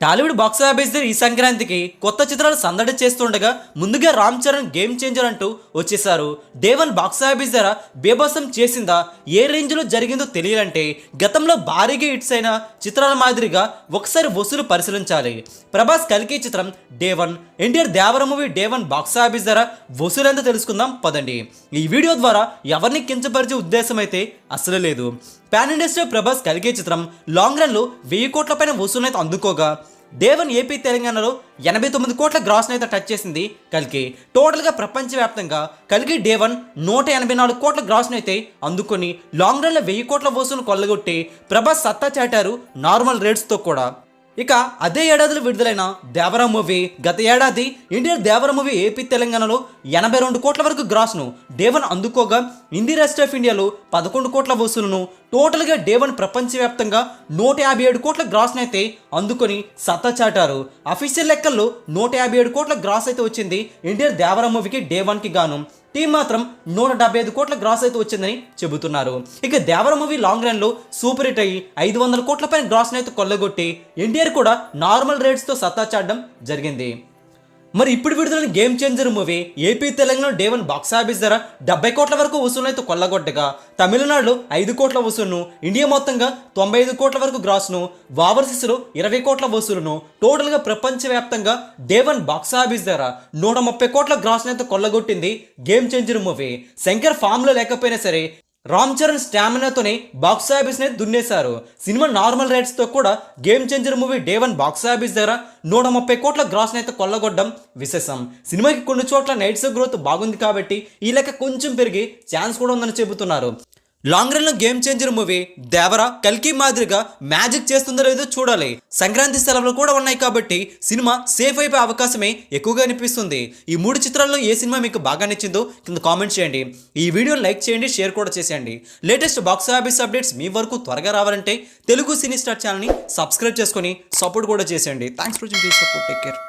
Tollywood box office ఈ సంక్రాంతికి కొత్త చిత్రాలు సందడి చేస్తుండగా ముందుగా రామ్ చరణ్ గేమ్ చేంజర్ అంటూ వచ్చేసారు. డే 1 బాక్స్ ఆఫీస్ ధర బేబసం చేసిందా, ఏ రేంజ్లో జరిగిందో తెలియాలంటే గతంలో భారీగా హిట్స్ అయిన చిత్రాల మాదిరిగా ఒకసారి వసూలు పరిశీలించాలి. ప్రభాస్ కల్కి చిత్రం డే 1, ఎన్టీఆర్ దేవర మూవీ డే 1 బాక్స్ ఆఫీస్ ధర వసూలు ఎంత తెలుసుకుందాం పదండి. ఈ వీడియో ద్వారా ఎవరిని కించపరిచే ఉద్దేశం అయితే అసలు లేదు. పాన్ ఇండియా స్టార్ ప్రభాస్ కల్కి చిత్రం లాంగ్ రన్లో 1000 కోట్ల పైన వసూలు అయితే అందుకోగా డే 1 ఏపీ తెలంగాణలో 89 కోట్ల గ్రాస్ అయితే టచ్ చేసింది కల్కి. టోటల్గా ప్రపంచవ్యాప్తంగా కల్కి డే 1 184 కోట్ల గ్రాస్ అయితే అందుకొని లాంగ్ రన్లో 1000 కోట్ల వసూలు కొల్లగొట్టి ప్రభాస్ సత్తా చాటారు నార్మల్ రేట్స్తో కూడా. ఇక అదే ఏడాదిలో విడుదలైన దేవర మూవీ గత ఏడాది ఎన్టీఆర్ దేవర మూవీ ఏపీ తెలంగాణలో 82 కోట్ల వరకు గ్రాస్ను డే 1 అందుకోగా హిందీ రెస్ట్ ఆఫ్ ఇండియాలో 11 కోట్ల వసూలును టోటల్గా డే 1 ప్రపంచవ్యాప్తంగా 157 కోట్ల గ్రాస్ను అయితే అందుకొని సత్తా చాటారు. అఫీషియల్ లెక్కల్లో 157 కోట్ల గ్రాస్ అయితే వచ్చింది ఎన్టీఆర్ దేవర మూవీకి డే 1కి గాను. టీం మాత్రం 175 కోట్ల గ్రాస్ అయితే వచ్చిందని చెబుతున్నారు. ఇక దేవర మూవీ లాంగ్ రన్లో సూపర్ హిట్ అయ్యి 500 కోట్ల పైన గ్రాస్ని అయితే కొల్లగొట్టి ఎన్టీఆర్ కూడా నార్మల్ రేట్స్తో సత్తా చాటడం జరిగింది. మరి ఇప్పుడు విడుదలైన game changer movie AP Telangana day 1 box office ధర 70 కోట్ల వరకు వసూలు అయితే కొల్లగొట్టగా తమిళనాడులో 5 కోట్ల వసూలును, ఇండియా మొత్తంగా 95 కోట్ల వరకు గ్రాస్ను, ఓవర్సీస్లో 20 కోట్ల వసూలును టోటల్గా ప్రపంచవ్యాప్తంగా డే 1 బాక్స్ ఆఫీస్ ధర 130 కోట్ల గ్రాస్ని అయితే కొల్లగొట్టింది గేమ్ చేంజర్ మూవీ. శంకర్ ఫామ్లో లేకపోయినా సరే రామ్ చరణ్ స్టామినాతోనే బాక్స్ ఆఫీస్ని దున్నేశారు. సినిమా నార్మల్ రేట్స్తో కూడా game changer movie day 1 box office దగ్గర 130 కోట్ల గ్రాస్ని అయితే కొల్లగొట్టడం విశేషం. సినిమాకి కొన్ని చోట్ల నైట్స్ గ్రోత్ బాగుంది కాబట్టి ఈ లెక్క కొంచెం పెరిగి ఛాన్స్ కూడా ఉందని చెబుతున్నారు. లాంగ్ రన్లో గేమ్ చేంజర్ మూవీ దేవర కల్కి మాదిరిగా మ్యాజిక్ చేస్తుందో లేదో చూడాలి. సంక్రాంతి సెలవులు కూడా ఉన్నాయి కాబట్టి సినిమా సేఫ్ అయిపోయే అవకాశమే ఎక్కువగా అనిపిస్తుంది. ఈ 3 చిత్రాల్లో ఏ సినిమా మీకు బాగా నచ్చిందో కింద కామెంట్ చేయండి. ఈ వీడియోని లైక్ చేయండి, షేర్ కూడా చేసేయండి. లేటెస్ట్ బాక్స్ ఆఫీస్ అప్డేట్స్ మీ వరకు త్వరగా రావాలంటే తెలుగు సినీ స్టార్ ఛానల్ని సబ్స్క్రైబ్ చేసుకొని సపోర్ట్ కూడా చేసేయండి. Thanks for watching, please support, take care.